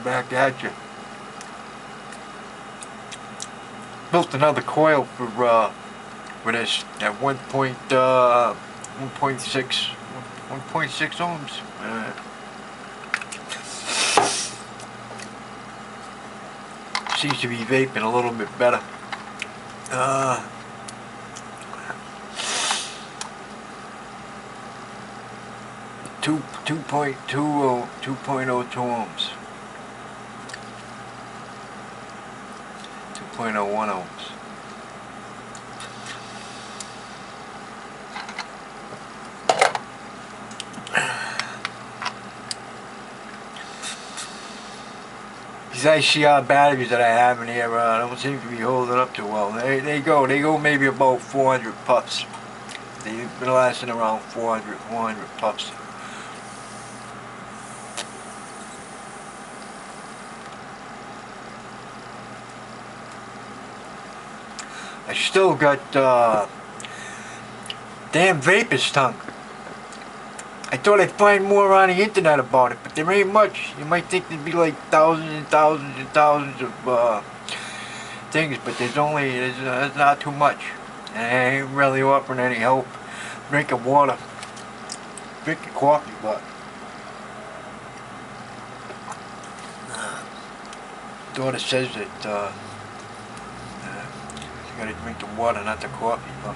Back at you. Built another coil for this at 1.6 ohms. Seems to be vaping a little bit better. 2.02 ohms. 2.01 ohms. These ICR batteries that I have in here don't seem to be holding up too well. They go maybe about 400 puffs. They've been lasting around 400 puffs. I still got damn vapor's tongue. I thought I'd find more on the internet about it, but there ain't much. You might think there'd be like thousands and thousands and thousands of things, but there's not too much. And I ain't really offering any help. Drinking water, drinking coffee, but daughter says that you gotta drink the water, not the coffee, but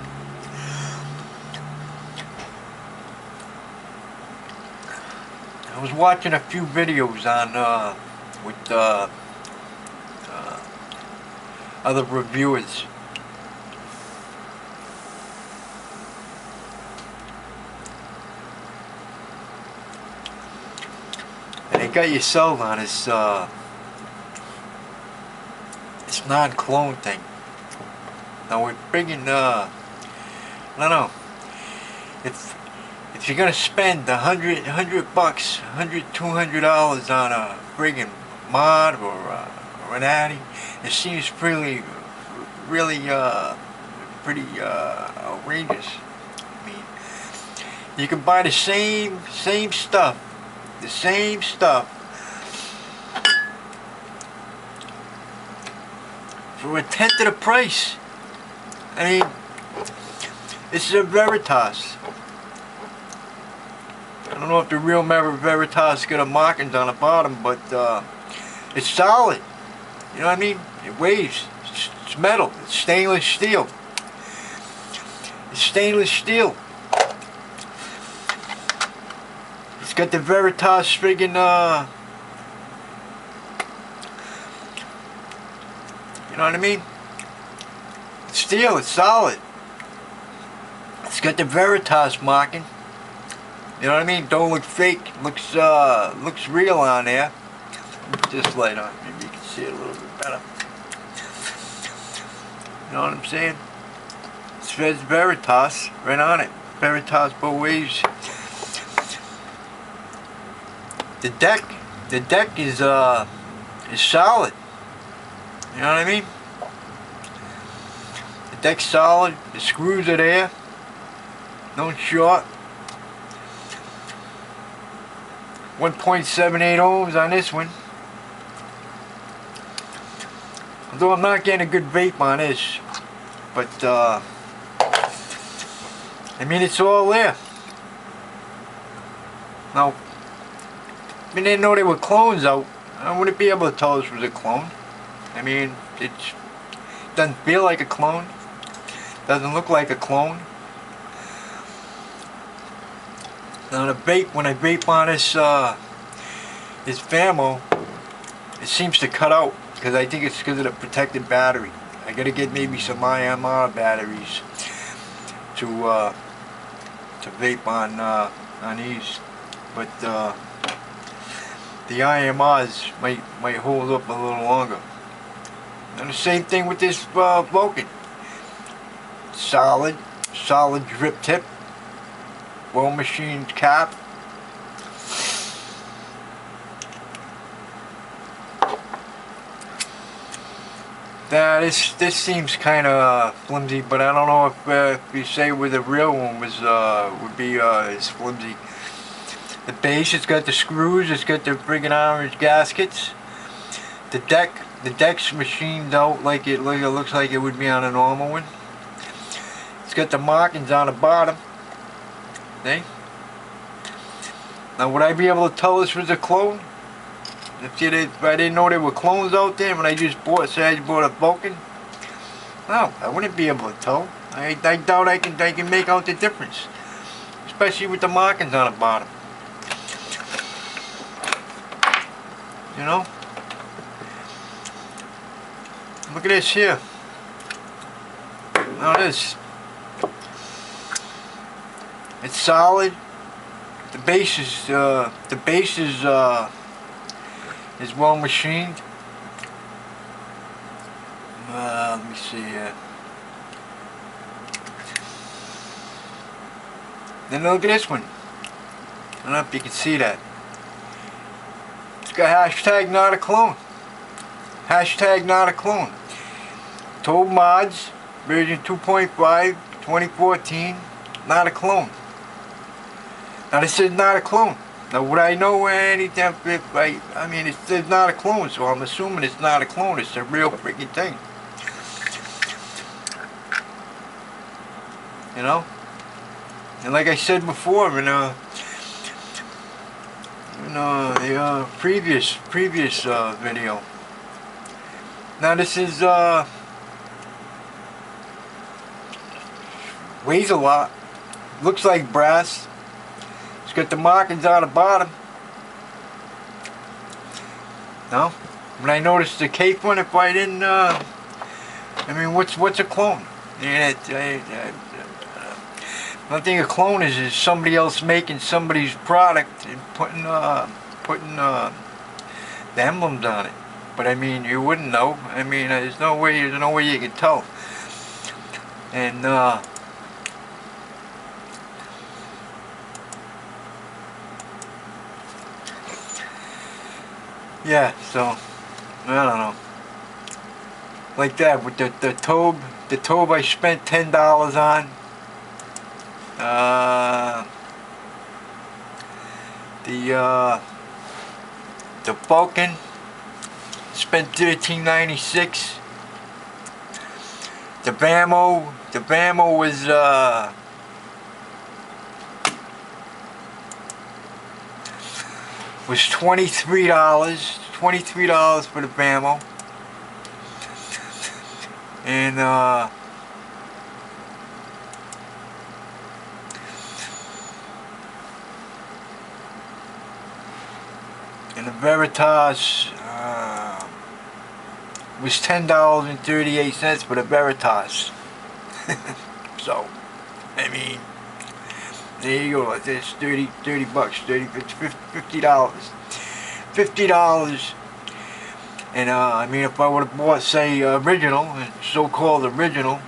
I was watching a few videos on with other reviewers. And they got you sold on this non-clone thing. Now we're bringing I don't know, if you're gonna spend $100 bucks, $200 on a friggin' mod or an addy, it seems really pretty outrageous. I mean, you can buy the same stuff for a tenth of the price. I mean, this is a Veritas. I don't know if the real Veritas got a markings on the bottom, but it's solid. You know what I mean? It weighs. It's metal. It's stainless steel. It's stainless steel. It's got the Veritas friggin' you know what I mean? It's steel. It's solid. It's got the Veritas marking. You know what I mean? Don't look fake. Looks real on there. Just light on. Maybe you can see it a little bit better. You know what I'm saying? It says Veritas right on it. Veritas both ways. The deck is solid. You know what I mean? The deck's solid. The screws are there. No short. 1.78 ohms on this one. Although I'm not getting a good vape on this, but I mean, it's all there. Now, I mean, they know they were clones out. I wouldn't be able to tell this was a clone. I mean, it doesn't feel like a clone. Doesn't look like a clone. Now the vape, when I vape on this Famo, it seems to cut out, because I think it's because of the protected battery. I gotta get maybe some IMR batteries to vape on these, but the IMRs might hold up a little longer. And the same thing with this Vulcan. Solid drip tip. Well machined cap. This seems kind of flimsy, but I don't know if you say where the real one would be as flimsy. The base, it's got the screws, it's got the friggin' orange gaskets. the deck's machined out like it looks like it would be on a normal one. It's got the markings on the bottom. See? Now would I be able to tell this was a clone? If I didn't know there were clones out there when I just bought a Vulcan? No, I wouldn't be able to tell. I doubt I can make out the difference. Especially with the markings on the bottom. You know? Look at this here. Now this. It's solid. The base is well machined. Let me see here. Then look at this one. I don't know if you can see that. It's got hashtag not a clone. Hashtag not a clone. Toad Mods, version 2.5, 2014, not a clone. Now this is not a clone. Now would I know anything if I mean it says not a clone, so I'm assuming it's not a clone, it's a real freaking thing. You know? And like I said before in the previous video. Now this is weighs a lot. Looks like brass. It's got the markings on the bottom. No? When I noticed the cape one, if I didn't I mean what's a clone? Yeah, one thing a clone is somebody else making somebody's product and putting the emblems on it. But I mean, you wouldn't know. I mean, there's no way you can tell. And yeah, so I don't know. Like that with the Tobe I spent $10 on. The Vulcan spent $13.96. The Vamo was $23. $23 for the Vamo. And the Veritas was $10.38 for the Veritas. So, I mean, there you go. There's 30 bucks, $50. $50. And I mean, if I would have bought, say, original, so-called original,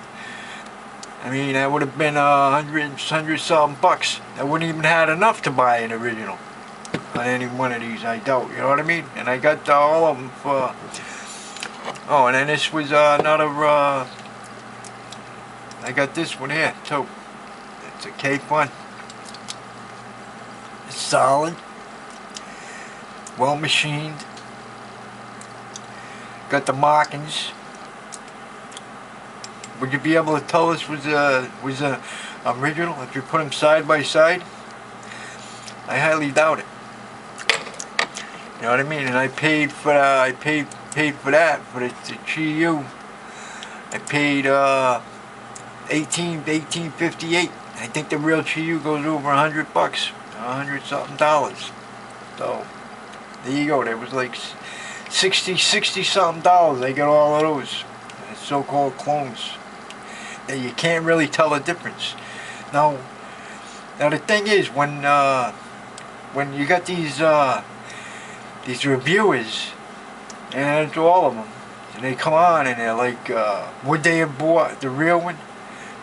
I mean, that would have been 100 something bucks. I wouldn't even had enough to buy an original on any one of these, I doubt, you know what I mean? And I got all of them for, oh, and then this was another, I got this one here, too. It's a K1. It's solid, well machined, got the markings. Would you be able to tell this was a original if you put them side by side? I highly doubt it. You know what I mean? And I paid for that. Paid for that, but it's a GU. I paid $18.58. I think the real GU goes over 100 bucks, 100 something dollars. So there you go. There was like 60 something dollars. I got all of those so-called clones. And you can't really tell the difference. Now the thing is, when you got these reviewers, and it's all of them, and they come on and they're like, would they have bought the real one?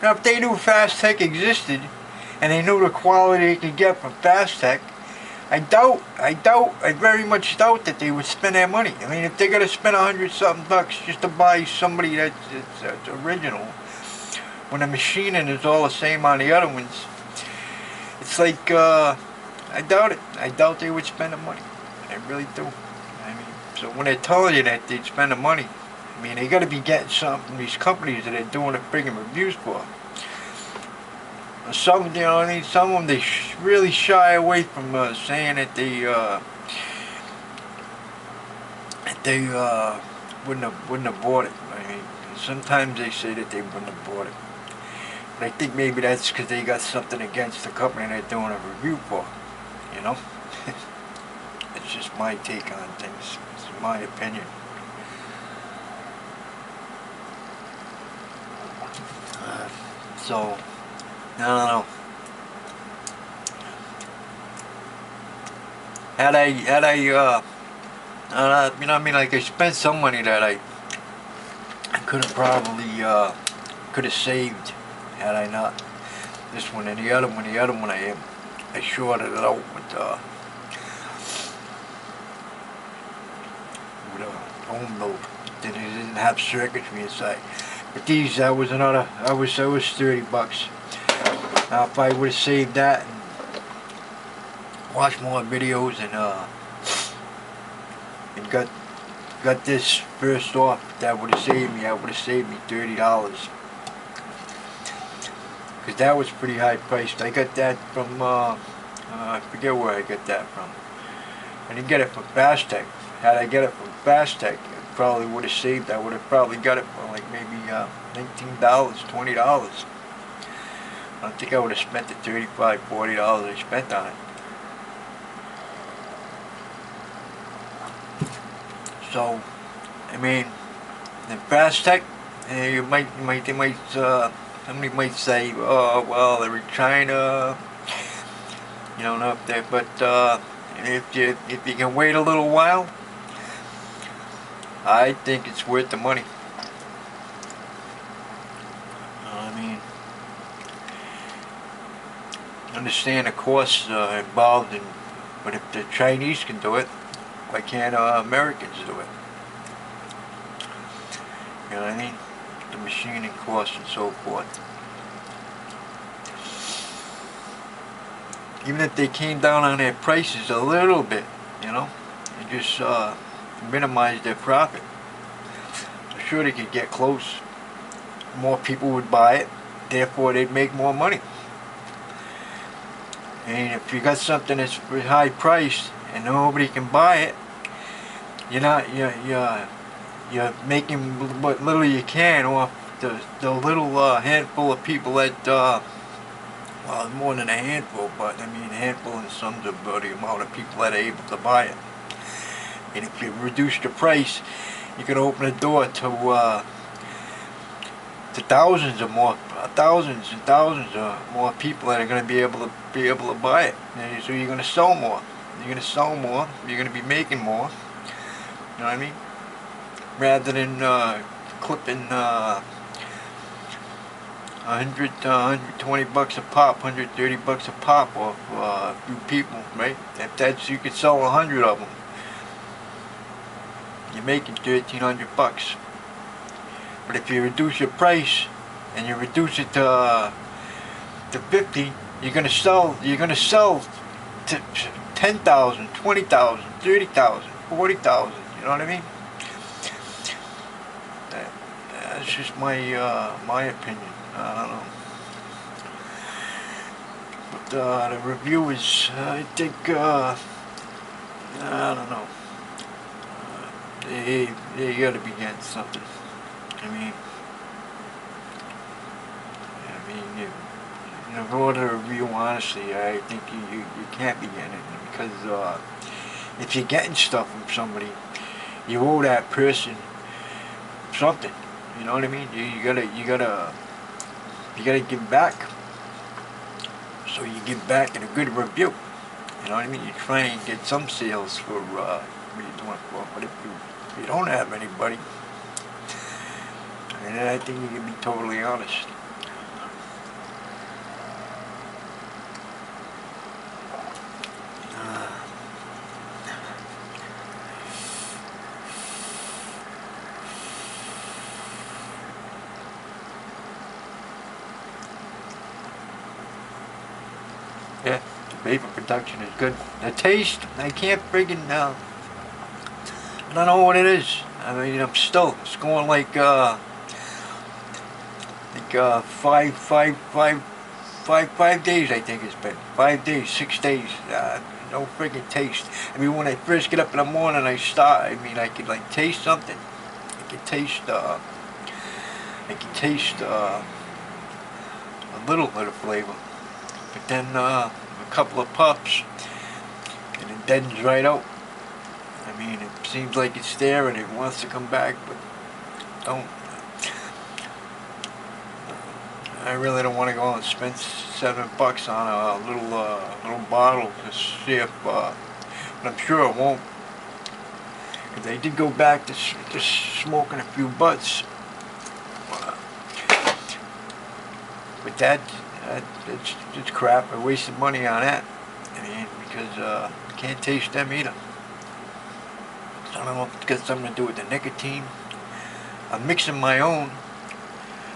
Now, if they knew Fast Tech existed, and they knew the quality they could get from Fast Tech, I very much doubt that they would spend their money. I mean, if they're gonna spend 100 something bucks just to buy somebody that's original, when the machining is all the same on the other ones, it's like, I doubt it. I doubt they would spend the money. I really do. I mean, So when they're telling you that they spend the money, I mean, they got to be getting something from these companies that they're doing the friggin' reviews for. Some, you know what I mean, some of them, they really shy away from saying that they wouldn't have bought it. I mean, sometimes they say that they wouldn't have bought it. But I think maybe that's because they got something against the company they're doing a review for, you know? It's just my take on things. It's my opinion. So, I don't know. Had I, you know what I mean, like I spent some money that I could have probably, could have saved had I not. This one and the other one, I shorted it out with a home load. Then it didn't have circuitry inside. But these, that was 30 bucks. Now if I would have saved that and watched more videos and got this first off, that would have saved me. That would have saved me $30. Because that was pretty high priced. I got that from I forget where I got that from. I didn't get it from Fast Tech. Had I get it from Fast Tech, it probably would have saved. I would have probably got it for like maybe $19, $20. I don't think I would have spent the $35, $40 I spent on it. So, I mean, in Fast Tech, somebody might say, oh, well, they're in China, you know, up there. But if you can wait a little while, I think it's worth the money. I mean, understand the costs involved in, but if the Chinese can do it, why can't Americans do it? You know what I mean? The machining costs and so forth. Even if they came down on their prices a little bit, you know, and just minimize their profit, I'm sure they could get close. More people would buy it, therefore they'd make more money. And if you got something that's high priced and nobody can buy it, you're making what little you can off the little handful of people that, well, more than a handful, but I mean a handful in sums of the amount of people that are able to buy it. And if you reduce the price, you can open the door to thousands and thousands of more people that are going to be able to buy it. And so you're going to sell more. You're going to sell more. You're going to be making more. You know what I mean? Rather than clipping 120 bucks a pop, 130 bucks a pop off a few people, right? If that's, you could sell 100 of them. You're making 1,300 bucks. But if you reduce your price and you reduce it to 50, you're gonna sell to 10,000, 20,000, 30,000, 40,000. You know what I mean? That's just my opinion. I don't know. But the review is, I think, I don't know. They gotta be getting something. I mean, in order to review honestly, I think you can't be getting it, because if you're getting stuff from somebody, you owe that person something. You know what I mean? You gotta give back. So you give back in a good review. You know what I mean? You try and get some sales for what you're doing it for. But if you don't have anybody, and I think you can be totally honest. Yeah, the vapor production is good. The taste, I can't friggin' I don't know what it is. I mean, it's going like 5 days, I think it's been. 5 days, 6 days. No friggin' taste. I mean, when I first get up in the morning, I could like taste something. I could taste a little bit of flavor. But then a couple of puffs, and it deadens right out. I mean, it seems like it's there and it wants to come back, but don't. I really don't want to go and spend $7 on a little bottle to see if, but I'm sure it won't. Because I did go back to smoking a few butts, but it's crap. I wasted money on that. I mean, because you can't taste them either. I don't know if it's got something to do with the nicotine. I'm mixing my own.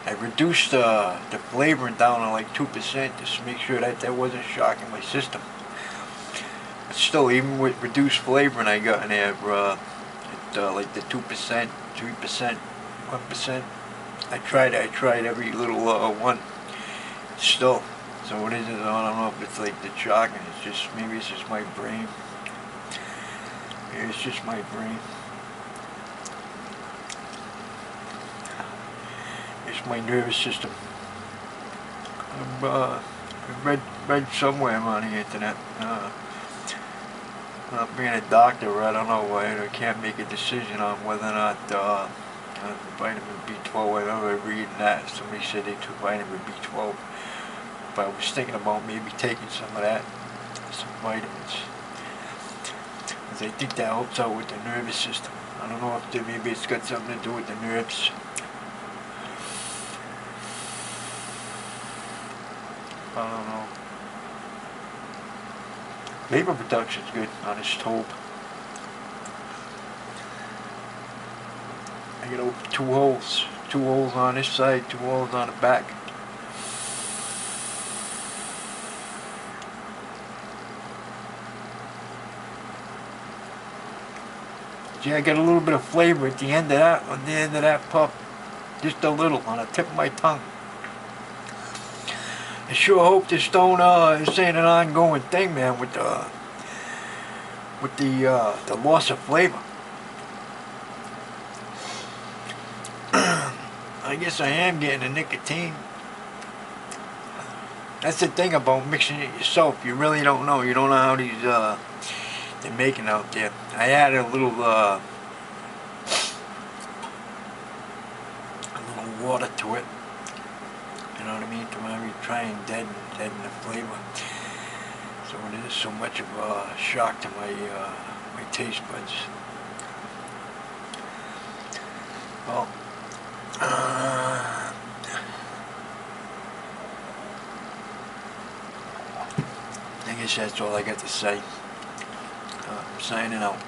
I reduced the flavoring down to like 2% just to make sure that wasn't shocking my system. But still, even with reduced flavoring I got in there, like the 2%, 3%, 1%. I tried every little one. Still, so what is it? I don't know if it's like the shocking. Maybe it's just my brain. Maybe it's just my brain. It's my nervous system. I read somewhere on the internet. Not being a doctor, I don't know why I can't make a decision on whether or not vitamin B12. I remember reading that. Somebody said they took vitamin B12. But I was thinking about maybe taking some of that, some vitamins. Because I think that helps out with the nervous system. I don't know if maybe it's got something to do with the nerves. I don't know. Vapor production's good on this stove. I got over 2 holes. 2 holes on this side, 2 holes on the back. Yeah, I got a little bit of flavor at the end of that, on the end of that puff. Just a little, on the tip of my tongue. I sure hope this this ain't an ongoing thing, man, with the loss of flavor. I guess I am getting the nicotine. That's the thing about mixing it yourself. You really don't know. You don't know how these they're making out there. I added a little water to it. You know what I mean? To maybe try and deaden the flavor. So it is so much of a shock to my my taste buds. Well, I guess that's all I got to say. I'm signing out.